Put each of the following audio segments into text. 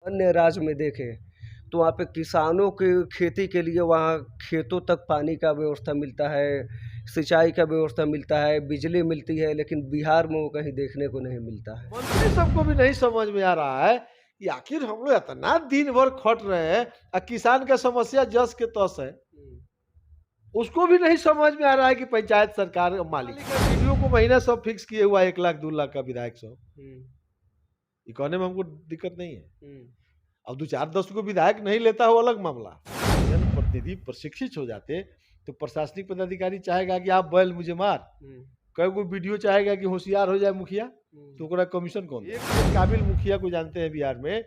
अन्य राज्य में देखें तो वहाँ पे किसानों के खेती के लिए वहाँ खेतों तक पानी का व्यवस्था मिलता है, सिंचाई का व्यवस्था मिलता है, बिजली मिलती है, लेकिन बिहार में वो कहीं देखने को नहीं मिलता है। मंत्री सबको भी नहीं समझ में आ रहा है कि आखिर हम लोग इतना दिन भर खट रहे हैं और किसान का समस्या जस के तस है। उसको भी नहीं समझ में आ रहा है कि पंचायत सरकार मालिक है। वीडियो को महीना सब फिक्स किए हुआ है, 1 लाख 2 लाख का विधायक सब। ये कहने में हमको दिक्कत नहीं है। अब 2 4 10 को विधायक नहीं लेता हो अलग मामला। जनप्रतिनिधि प्रशिक्षित हो जाते तो प्रशासनिक पदाधिकारी चाहेगा कि आप बैल मुझे मार, कई को वीडियो चाहेगा कि होशियार हो जाए मुखिया, तो ओकरा कमीशन कौन दे? एक काबिल मुखिया को जानते हैं बिहार में,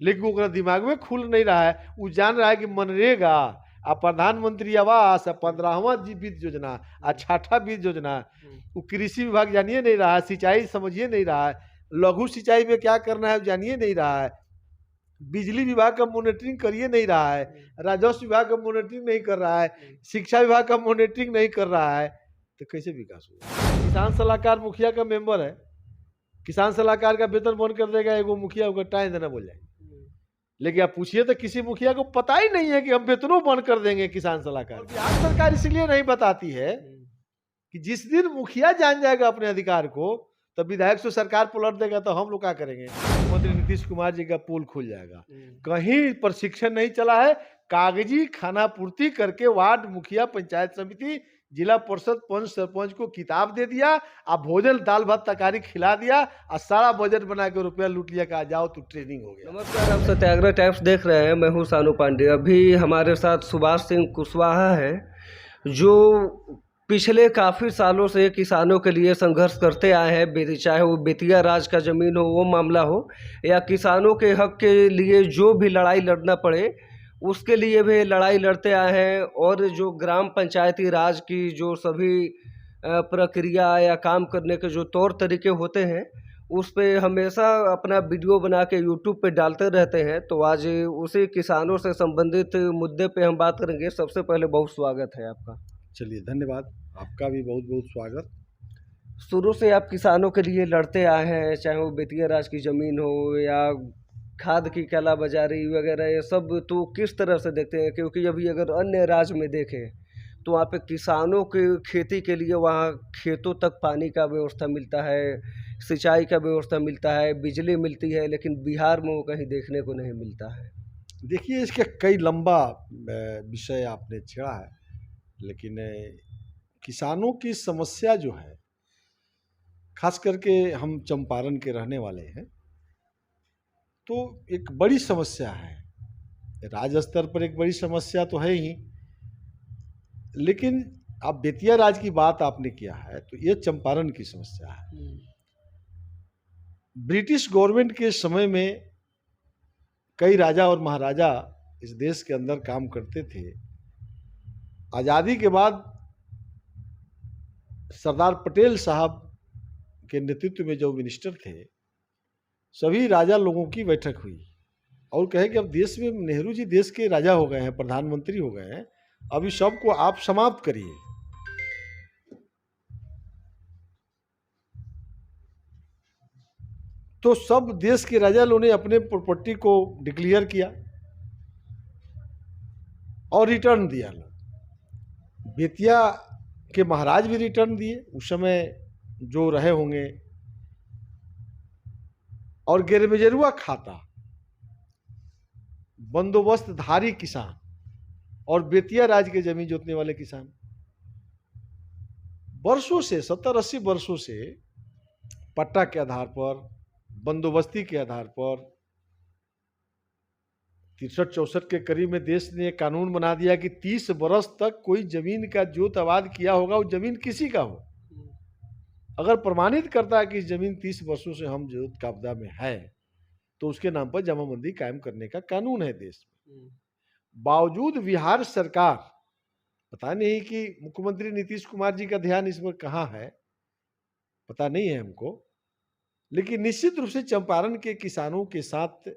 लेकिन ओकरा दिमाग में खुल नहीं रहा है। वो जान रहा है कि मनरेगा आ प्रधानमंत्री आवास आ 15वां वित्त योजना आ 6ठा वित्त योजना, वो कृषि विभाग जानिए नहीं रहा है, सिंचाई समझिए नहीं रहा है, लघु सिंचाई में क्या करना है जानिए नहीं रहा है, बिजली विभाग का मॉनिटरिंग करिए नहीं रहा है, राजस्व विभाग का मॉनिटरिंग नहीं कर रहा है, शिक्षा विभाग का मॉनिटरिंग नहीं कर रहा है, तो कैसे विकास होगा? किसान सलाहकार मुखिया का मेंबर है, किसान सलाहकार का वेतन बंद कर देगा एगो मुखिया, होगा टाइम देना बोल जाए। लेकिन आप पूछिए तो किसी मुखिया को पता ही नहीं है कि हम वेतनों बंद कर देंगे किसान सलाहकार। बिहार सरकार इसलिए नहीं बताती है कि जिस दिन मुखिया जान जाएगा अपने अधिकार को, तब विधायक से सरकार पलट देगा तो हम लोग क्या करेंगे? मुख्यमंत्री नीतीश कुमार जी का पोल खुल जाएगा। कहीं प्रशिक्षण नहीं चला है, कागजी खाना पूर्ति करके वार्ड मुखिया, पंचायत समिति, जिला परिषद, पंच, सरपंच को किताब दे दिया, आप भोजन दाल भात तरकारी खिला दिया और सारा बजट बना के रुपया लूट लिया, कहा जाओ तो ट्रेनिंग हो गया। नमस्कार, आप सत्याग्रह टाइम्स देख रहे हैं। मैं हूं सानू पांडे। अभी हमारे साथ सुभाष सिंह कुशवाहा है, जो पिछले काफ़ी सालों से किसानों के लिए संघर्ष करते आए हैं। चाहे वो बेतिया राज का ज़मीन हो, वो मामला हो, या किसानों के हक के लिए जो भी लड़ाई लड़ना पड़े उसके लिए भी लड़ाई लड़ते आए हैं। और जो ग्राम पंचायती राज की जो सभी प्रक्रिया या काम करने के जो तौर तरीके होते हैं, उस पे हमेशा अपना वीडियो बना के यूट्यूब पे डालते रहते हैं। तो आज उसी किसानों से संबंधित मुद्दे पे हम बात करेंगे। सबसे पहले बहुत स्वागत है आपका। चलिए, धन्यवाद। आपका भी बहुत बहुत स्वागत। शुरू से आप किसानों के लिए लड़ते आए हैं, चाहे वो बेतिया राज की ज़मीन हो या खाद की काला बाजारी वगैरह, ये सब तो किस तरह से देखते हैं? क्योंकि अभी अगर अन्य राज्य में देखें तो वहाँ पे किसानों के खेती के लिए वहाँ खेतों तक पानी का व्यवस्था मिलता है, सिंचाई का व्यवस्था मिलता है, बिजली मिलती है, लेकिन बिहार में वो कहीं देखने को नहीं मिलता है। देखिए, इसका कई लंबा विषय आपने छेड़ा है, लेकिन किसानों की समस्या जो है, खास करके हम चंपारण के रहने वाले हैं, तो एक बड़ी समस्या है। राज्य स्तर पर एक बड़ी समस्या तो है ही, लेकिन आप बेतिया राज की बात आपने किया है, तो ये चंपारण की समस्या है। ब्रिटिश गवर्नमेंट के समय में कई राजा और महाराजा इस देश के अंदर काम करते थे। आज़ादी के बाद सरदार पटेल साहब के नेतृत्व में जो मिनिस्टर थे, सभी राजा लोगों की बैठक हुई और कहे कि अब देश में नेहरू जी देश के राजा हो गए हैं, प्रधानमंत्री हो गए हैं, अभी सबको आप समाप्त करिए। तो सब देश के राजा लोगों ने अपने प्रॉपर्टी को डिक्लेयर किया और रिटर्न दिया। बेतिया के महाराज भी रिटर्न दिए, उस समय जो रहे होंगे, और गिरमिजरुआ खाता, बंदोबस्तधारी किसान और बेतिया राज के जमीन जोतने वाले किसान वर्षों से, 70-80 वर्षों से पट्टा के आधार पर, बंदोबस्ती के आधार पर 63-64 के करीब में देश ने कानून बना दिया कि 30 वर्ष तक कोई जमीन का जोत आबाद किया होगा, वो जमीन किसी का हो, अगर प्रमाणित करता है कि इस जमीन 30 वर्षों से हम जोत कब्जा में है, तो उसके नाम पर जमाबंदी कायम करने का कानून है देश में। बावजूद बिहार सरकार, पता नहीं कि मुख्यमंत्री नीतीश कुमार जी का ध्यान इस पर कहाँ है, पता नहीं है हमको, लेकिन निश्चित रूप से चंपारण के किसानों के साथ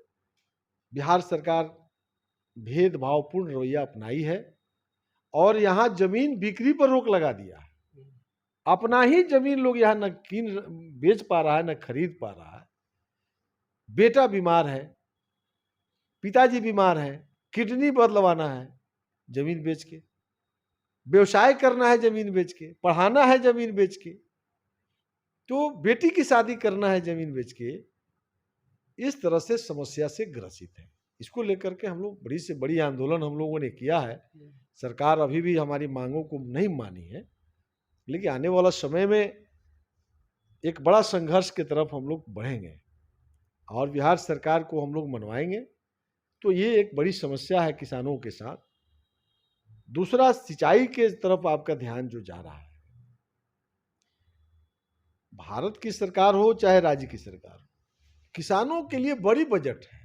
बिहार सरकार भेदभावपूर्ण रवैया अपनाई है और यहाँ जमीन बिक्री पर रोक लगा दिया है। अपना ही जमीन लोग यहाँ न बेच पा रहा है, न खरीद पा रहा है। बेटा बीमार है, पिताजी बीमार हैं, किडनी बदलवाना है जमीन बेच के, व्यवसाय करना है जमीन बेच के, पढ़ाना है जमीन बेच के, तो बेटी की शादी करना है जमीन बेच के, इस तरह से समस्या से ग्रसित है। इसको लेकर के हम लोग बड़ी से बड़ी आंदोलन हम लोगों ने किया है। सरकार अभी भी हमारी मांगों को नहीं मानी है, लेकिन आने वाला समय में एक बड़ा संघर्ष की तरफ हम लोग बढ़ेंगे और बिहार सरकार को हम लोग मनवाएंगे। तो ये एक बड़ी समस्या है किसानों के साथ। दूसरा, सिंचाई के तरफ आपका ध्यान जो जा रहा है, भारत की सरकार हो चाहे राज्य की सरकार, किसानों के लिए बड़ी बजट है।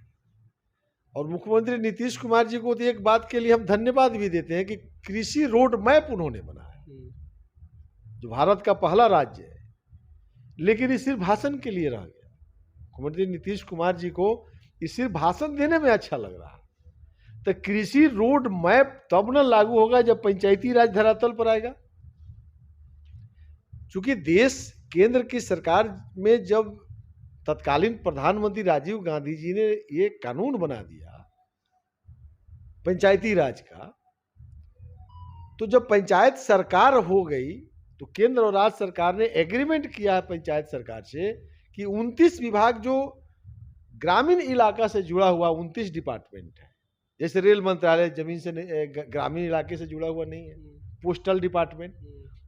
और मुख्यमंत्री नीतीश कुमार जी को तो एक बात के लिए हम धन्यवाद भी देते हैं कि कृषि रोड मैप उन्होंने बनाया, जो भारत का पहला राज्य है। लेकिन ये सिर्फ भाषण के लिए रह गया। मुख्यमंत्री नीतीश कुमार जी को ये सिर्फ भाषण देने में अच्छा लग रहा है। तो कृषि रोड मैप तब न लागू होगा जब पंचायती राज धरातल पर आएगा। चूंकि देश केंद्र की सरकार में जब तत्कालीन प्रधानमंत्री राजीव गांधी जी ने ये कानून बना दिया पंचायती राज का, तो जब पंचायत सरकार हो गई तो केंद्र और राज्य सरकार ने एग्रीमेंट किया है पंचायत सरकार से कि 29 विभाग जो ग्रामीण इलाका से जुड़ा हुआ 29 डिपार्टमेंट है, जैसे रेल मंत्रालय जमीन से ग्रामीण इलाके से जुड़ा हुआ नहीं है, पोस्टल डिपार्टमेंट,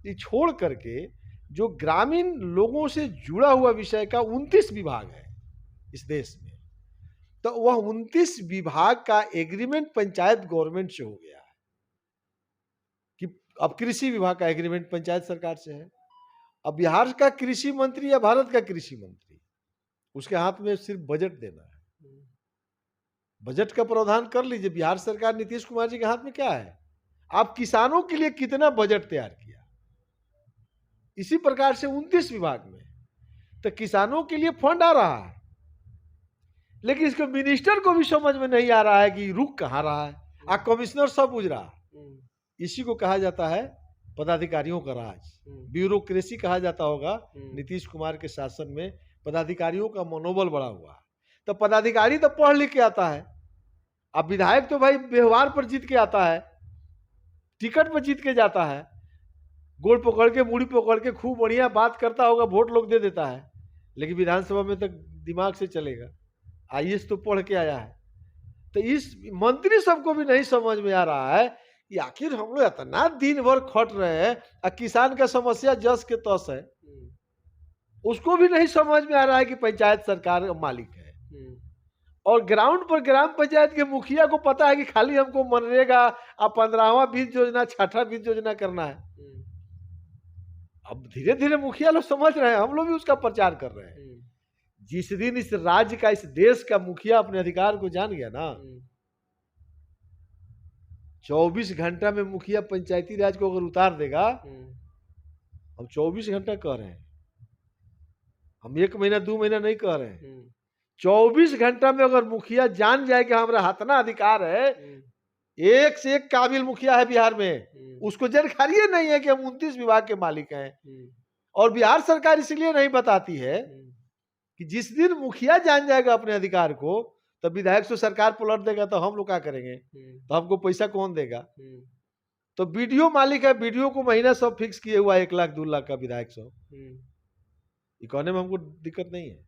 ये छोड़ करके जो ग्रामीण लोगों से जुड़ा हुआ विषय का 29 विभाग है इस देश में, तो वह 29 विभाग का एग्रीमेंट पंचायत गवर्नमेंट से हो गया है कि अब कृषि विभाग का एग्रीमेंट पंचायत सरकार से है। अब बिहार का कृषि मंत्री या भारत का कृषि मंत्री, उसके हाथ में सिर्फ बजट देना है। बजट का प्रावधान कर लीजिए। बिहार सरकार नीतीश कुमार जी के हाथ में क्या है, आप किसानों के लिए कितना बजट तैयार किया। इसी प्रकार से 29 विभाग में तो किसानों के लिए फंड आ रहा है, लेकिन इसको मिनिस्टर को भी समझ में नहीं आ रहा है कि रुक कहाँ रहा है। कमिश्नर सब बुझ रहा है। इसी को कहा जाता है पदाधिकारियों का राज, ब्यूरोक्रेसी कहा जाता होगा। नीतीश कुमार के शासन में पदाधिकारियों का मनोबल बढ़ा हुआ है। तो पदाधिकारी तो पढ़ लिख के आता है, अब विधायक तो भाई व्यवहार पर जीत के आता है, टिकट पर जीत के जाता है, गोड़ पकड़ के मुड़ी पकड़ के खूब बढ़िया बात करता होगा, वोट लोग दे देता है। लेकिन विधानसभा में तक दिमाग से चलेगा, आईएएस तो पढ़ के आया है। तो इस मंत्री सबको भी नहीं समझ में आ रहा है कि आखिर हम लोग इतना दिन भर खट रहे हैं और किसान का समस्या जस के तस है, उसको भी नहीं समझ में आ रहा है कि पंचायत सरकार मालिक है। और ग्राउंड पर ग्राम पंचायत के मुखिया को पता है कि खाली हमको मनरेगा और 15वां बीज योजना, 6ठा बीज योजना करना है। अब धीरे धीरे मुखिया लोग समझ रहे हैं, हम लोग भी उसका प्रचार कर रहे हैं। जिस दिन इस राज्य का, इस देश का मुखिया अपने अधिकार को जान गया ना, 24 घंटा में मुखिया पंचायती राज को अगर उतार देगा, हम 24 घंटा कह रहे हैं, हम 1 महीना 2 महीना नहीं कह रहे हैं। 24 घंटा में अगर मुखिया जान जाए कि हमारा हतना अधिकार है, एक से एक काबिल मुखिया है बिहार में, उसको जानकारी नहीं है कि हम 29 विभाग के मालिक हैं। और बिहार सरकार इसलिए नहीं बताती है कि जिस दिन मुखिया जान जाएगा अपने अधिकार को, तब विधायक से सरकार पलट देगा, तो हम लोग क्या करेंगे, तो हमको पैसा कौन देगा। तो बीडीओ मालिक है, बीडीओ को महीना सब फिक्स किए हुआ 1 लाख 2 लाख का विधायक सब, ये कहने में हमको दिक्कत नहीं है।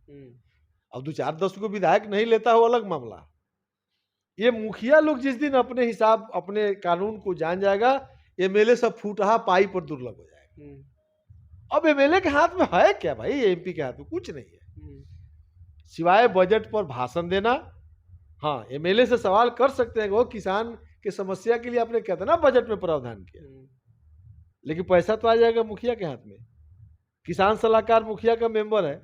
अब 2-4-10 को विधायक नहीं लेता हो अलग मामला। ये मुखिया लोग जिस दिन अपने हिसाब, अपने कानून को जान जाएगा, एमएलए सब फूटहा पाई पर दुर्लभ हो जाएगा। अब एमएलए के हाथ में है क्या भाई, एमपी के हाथ में कुछ नहीं है सिवाय बजट पर भाषण देना। हाँ, एमएलए से सवाल कर सकते हैं वो किसान के समस्या के लिए आपने कितना बजट में प्रावधान किया, लेकिन पैसा तो आ जाएगा मुखिया के हाथ में। किसान सलाहकार मुखिया का मेंबर है,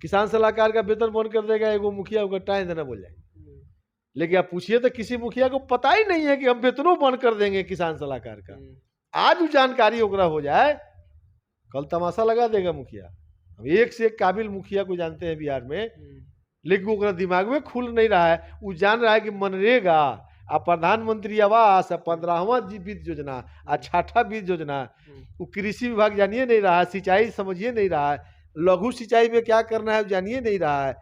किसान सलाहकार का वेतन बंद कर देगा एगो मुखिया, होगा टाइम देना बोल जाएंगे। लेकिन आप पूछिए तो किसी मुखिया को पता ही नहीं है कि हम वेतनों बंद कर देंगे किसान सलाहकार का। आज वो जानकारी ओकरा हो जाए, कल तमाशा लगा देगा मुखिया। हम एक से एक काबिल मुखिया को जानते हैं बिहार में, लेकिन ओकरा दिमाग में खुल नहीं रहा है। वो जान रहा है कि मनरेगा आ प्रधानमंत्री आवास, 15वां बीज योजना, 6ठा बीज योजना, वो कृषि विभाग जानिए नहीं रहा है, सिंचाई समझिए नहीं रहा है, लघु सिंचाई में क्या करना है जानिए नहीं रहा है।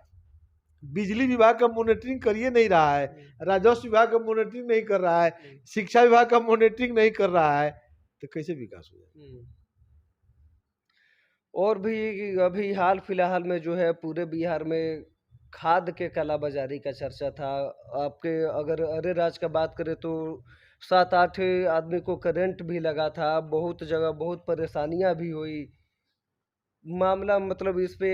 बिजली विभाग का मॉनिटरिंग करिए नहीं रहा है, राजस्व विभाग का मॉनिटरिंग नहीं कर रहा है, शिक्षा विभाग का मॉनिटरिंग नहीं कर रहा है, तो कैसे विकास हो जाए? और भी अभी हाल फिलहाल में जो है पूरे बिहार में खाद के कालाबाजारी का चर्चा था। आपके अगर अरे राज्य का बात करें तो 7-8 आदमी को करंट भी लगा था, बहुत जगह बहुत परेशानियां भी हुई। मामला मतलब इस पे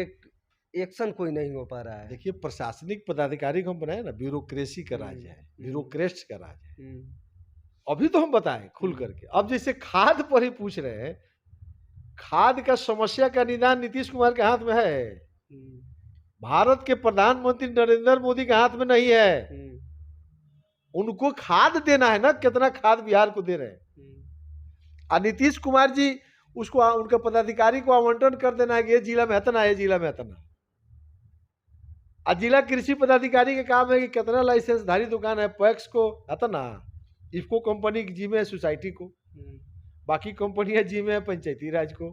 एक्शन कोई नहीं हो पा रहा है। देखिए, प्रशासनिक पदाधिकारी को हम बनाए ना, ब्यूरोक्रेसी का राज है, ब्यूरोक्रेट्स का राज है। अभी तो हम बताएं खुल करके। अब जैसे खाद पर ही पूछ रहे हैं, खाद का समस्या का निदान नीतीश कुमार के हाथ में है, भारत के प्रधानमंत्री नरेंद्र मोदी के हाथ में नहीं है। उनको खाद देना है ना, कितना खाद बिहार को दे रहे हैं। और नीतीश कुमार जी उसको उनके पदाधिकारी को आवंटन कर देना है कि ये जिला में इतना, ये जिला में इतना। और जिला कृषि पदाधिकारी का काम है कि कितना लाइसेंसधारी दुकान है, पैक्स को इतना, इफको कंपनी की जिम्मे है सोसाइटी को, बाकी कंपनियां जिम्मे है पंचायती राज को।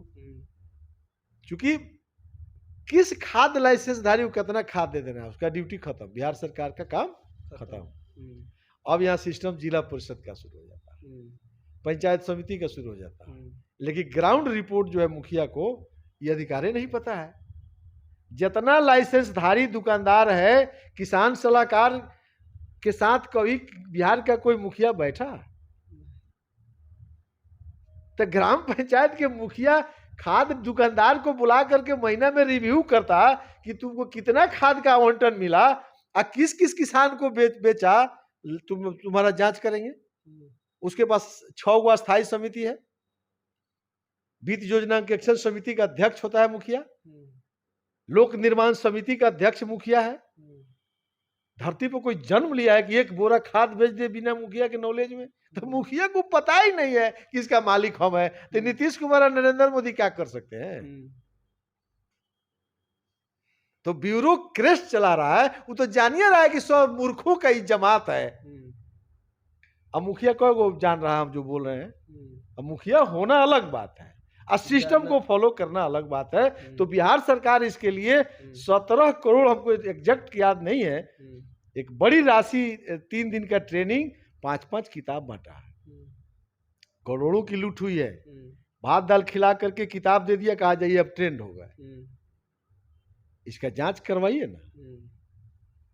क्योंकि किस खाद लाइसेंसधारी को कितना खाद दे देना है, उसका ड्यूटी खत्म, बिहार सरकार का काम खत्म। अब यहाँ सिस्टम जिला परिषद का शुरू हो जाता है, पंचायत समिति का शुरू हो जाता है, लेकिन ग्राउंड रिपोर्ट जो है मुखिया को ये अधिकार नहीं पता है। जितना लाइसेंसधारी दुकानदार है, किसान सलाहकार के साथ कभी बिहार का कोई मुखिया बैठा? तो ग्राम पंचायत के मुखिया खाद दुकानदार को बुला करके महीना में रिव्यू करता कि तुमको कितना खाद का आवंटन मिला और किस किस किसान को बेचा, तुम्हारा जांच करेंगे। उसके पास 6 गो स्थायी समिति है, वित्त योजना अंकेक्षण समिति का अध्यक्ष होता है मुखिया, लोक निर्माण समिति का अध्यक्ष मुखिया है। धरती पर कोई जन्म लिया है कि एक बोरा खाद बेच दे बिना मुखिया के नॉलेज में? तो मुखिया को पता ही नहीं है कि इसका मालिक हम है, तो नीतीश कुमार और नरेंद्र मोदी क्या कर सकते हैं? तो ब्यूरोक्रेट चला रहा है, वो तो जानिए रहा है कि सब मूर्खों का ही जमात है। अब मुखिया को जान रहा है हम जो बोल रहे हैं। अब मुखिया होना अलग बात है और सिस्टम को फॉलो करना अलग बात है। तो बिहार सरकार इसके लिए 17 करोड़, हमको एग्जैक्ट याद नहीं है, एक बड़ी राशि, 3 दिन का ट्रेनिंग, 5-5 किताब बांटा है। करोड़ों की लूट हुई है। भात दाल खिला करके किताब दे दिया, कहा जाइए अब ट्रेंड होगा। इसका जांच करवाइए ना।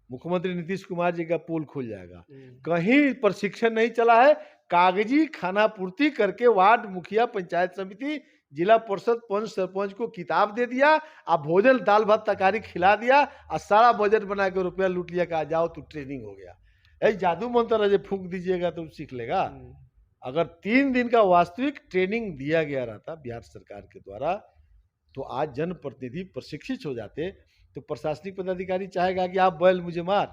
मुख्यमंत्री नीतीश कुमार जी का पोल खुल जाएगा। कहीं प्रशिक्षण नहीं चला है, कागजी खानापूर्ति करके वार्ड मुखिया, पंचायत समिति, जिला परिषद, पंच सरपंच को किताब दे दिया, और भोजन दाल भात तरकारी खिला दिया, और सारा बजट बना के रुपया लूट लिया, कहा जाओ तो ट्रेनिंग हो गया। जादू मंत्र है, फूंक दीजिएगा तो सीख लेगा। अगर 3 दिन का वास्तविक ट्रेनिंग दिया गया रहता बिहार सरकार के द्वारा, तो आज जनप्रतिनिधि प्रशिक्षित हो जाते। तो प्रशासनिक पदाधिकारी चाहेगा कि आप बैल मुझे मार,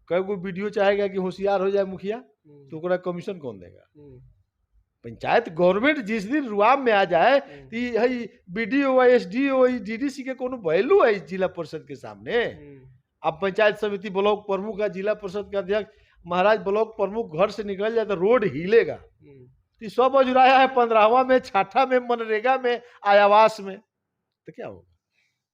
कई को वीडियो चाहेगा कि होशियार हो जाए मुखिया, तो ओकरा कमीशन कौन देगा? पंचायत गवर्नमेंट जिस दिन रुआब में आ जाए, बीडीओ, एसडीओ, डीडीसी के कोनो वैल्यू है इस जिला परिषद के सामने? अब पंचायत समिति ब्लॉक प्रमुख का, जिला परिषद का अध्यक्ष, महाराज ब्लॉक प्रमुख घर से निकल जाए तो रोड हिलेगा। तो सब अजुराया है 15वां में, 6ठा में, मनरेगा में, आवास में, तो क्या होगा?